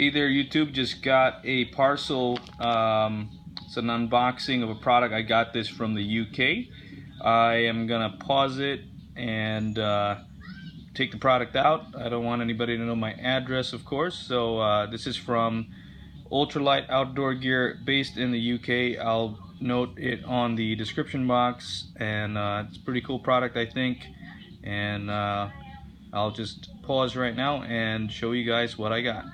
Hey there YouTube, just got a parcel. It's an unboxing of a product. I got this from the UK. I am gonna pause it and take the product out. I don't want anybody to know my address, of course. So this is from Ultralight Outdoor Gear based in the UK. I'll note it on the description box, and it's a pretty cool product, I think. And I'll just pause right now and show you guys what I got.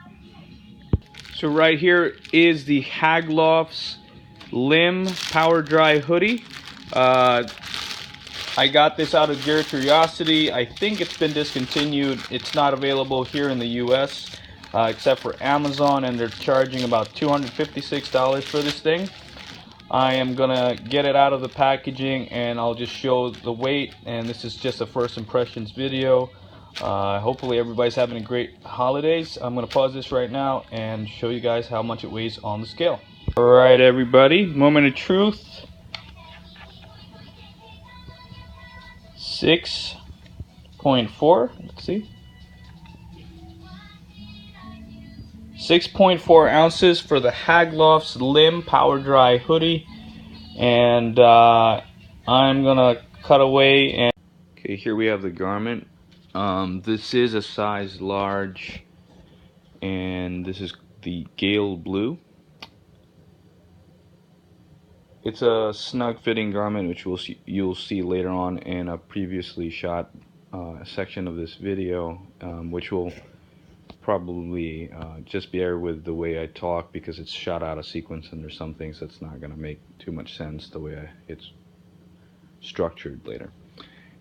So right here is the Haglofs LIM Power Dry Hoodie. I got this out of Gear Curiosity. I think it's been discontinued. It's not available here in the US except for Amazon, and they're charging about $256 for this thing. I am gonna get it out of the packaging and I'll just show the weight, and this is just a first impressions video. Hopefully everybody's having a great holidays. I'm gonna pause this right now and show you guys how much it weighs on the scale. Alright everybody, moment of truth. 6.4, let's see. 6.4 ounces for the Haglofs LIM Power Dry Hoodie. And I'm gonna cut away and okay, here we have the garment. This is a size large, and this is the Gale Blue. It's a snug fitting garment, which you'll see later on in a previously shot section of this video, which will probably just bear with the way I talk because it's shot out of sequence and there's some things that's not going to make too much sense the way it's structured later.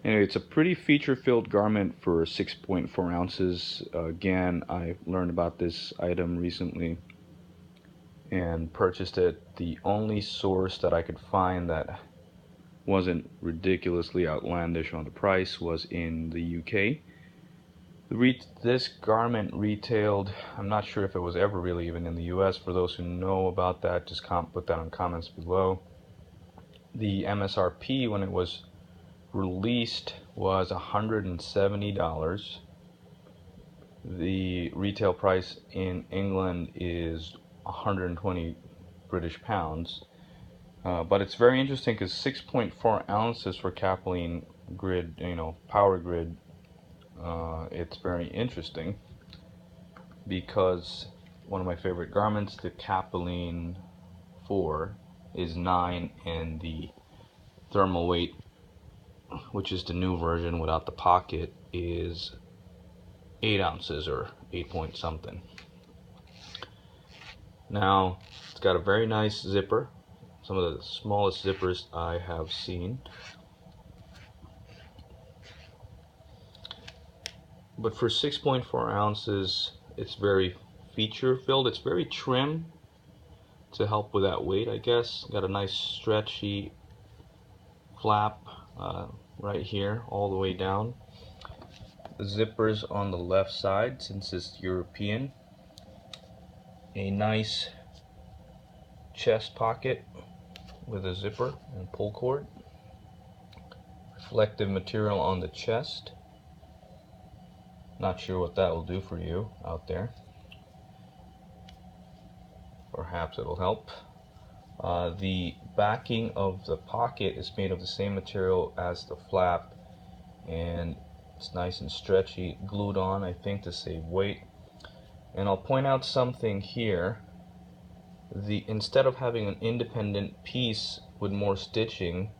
Anyway, it's a pretty feature-filled garment for 6.4 ounces. Again, I learned about this item recently and purchased it. The only source that I could find that wasn't ridiculously outlandish on the price was in the UK. This garment retailed, I'm not sure if it was ever really even in the US. For those who know about that, just put that in comments below. The MSRP when it was released was $170. The retail price in England is 120 British pounds. But it's very interesting because 6.4 ounces for Capilene grid, power grid. It's very interesting because one of my favorite garments, the Capilene 4, is 9, and the thermal weight, which is the new version without the pocket, is 8 ounces or 8 point something. Now it's got a very nice zipper, some of the smallest zippers I have seen. But for 6.4 ounces, it's very feature filled. It's very trim to help with that weight, I guess. Got a nice stretchy flap right here all the way down. The zippers on the left side, since it's European. A nice chest pocket with a zipper and pull cord. Reflective material on the chest. Not sure what that will do for you out there. Perhaps it'll help. The backing of the pocket is made of the same material as the flap, and it's nice and stretchy, glued on, I think, to save weight. And I'll point out something here. Instead of having an independent piece with more stitching,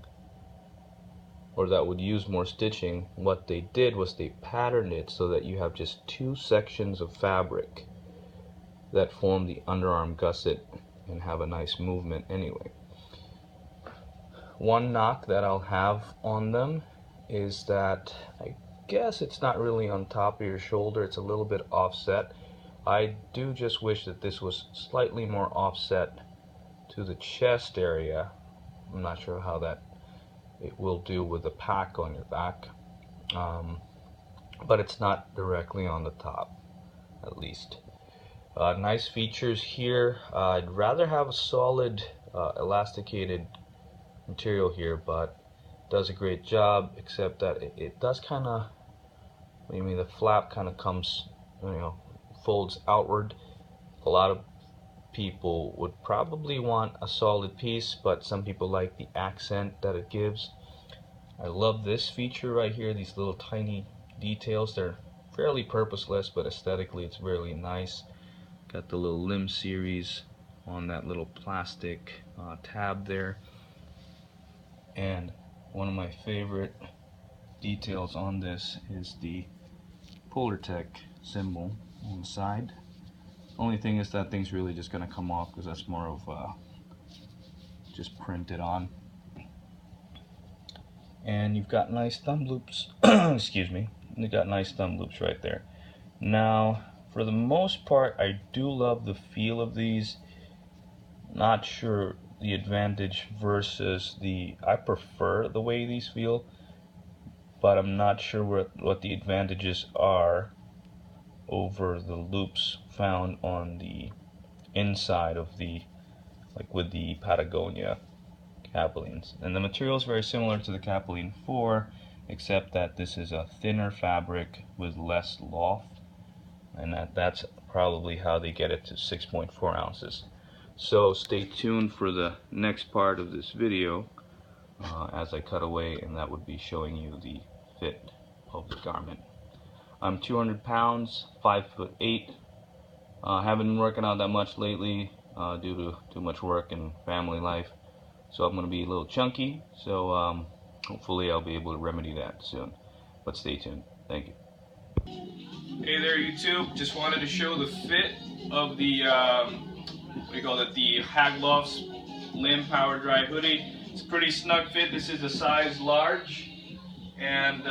or that would use more stitching, what they did was they patterned it so that you have just 2 sections of fabric that form the underarm gusset and have a nice movement anyway. One knock that I'll have on them is that I guess it's not really on top of your shoulder, it's a little bit offset. I do just wish that this was slightly more offset to the chest area. I'm not sure how that it will do with the pack on your back, but it's not directly on the top, at least. Nice features here. I'd rather have a solid elasticated material here, but it does a great job, except that it does kind of, the flap kind of comes, folds outward. A lot of people would probably want a solid piece, but some people like the accent that it gives. I love this feature right here, these little tiny details. They're fairly purposeless, but aesthetically it's really nice. Got the little LIM series on that little plastic tab there. And one of my favorite details on this is the Polartec symbol on the side. Only thing is that thing's really just going to come off because that's more of just printed on. And you've got nice thumb loops. Excuse me. You've got nice thumb loops right there. Now, for the most part, I do love the feel of these. Not sure the advantage versus I prefer the way these feel, but I'm not sure what the advantages are over the loops found on the inside of like with the Patagonia Capilene. And the material is very similar to the Capilene 4, except that this is a thinner fabric with less loft, and that's probably how they get it to 6.4 ounces. So stay tuned for the next part of this video as I cut away, and that would be showing you the fit of the garment. I'm 200 pounds, 5'8". Haven't been working out that much lately due to too much work and family life. So I'm going to be a little chunky. So hopefully I'll be able to remedy that soon. But stay tuned. Thank you. Hey there, YouTube. Just wanted to show the fit of the what do you call it? The Haglofs LIM Power Dry Hoodie. It's a pretty snug fit. This is a size large, and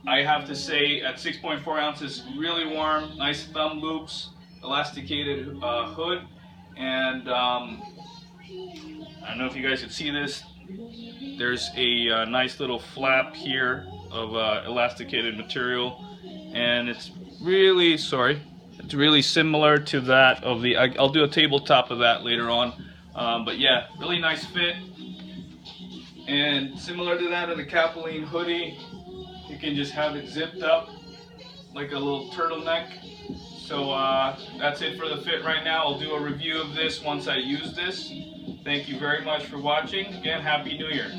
I have to say, at 6.4 ounces, really warm, nice thumb loops, elasticated hood, and I don't know if you guys can see this. There's a nice little flap here of elasticated material, and it's really, it's really similar to that of the, I'll do a tabletop of that later on, but yeah, really nice fit, and similar to that of the Capilene hoodie. You can just have it zipped up like a little turtleneck. So that's it for the fit right now. I'll do a review of this once I use this. Thank you very much for watching. Again, Happy New Year.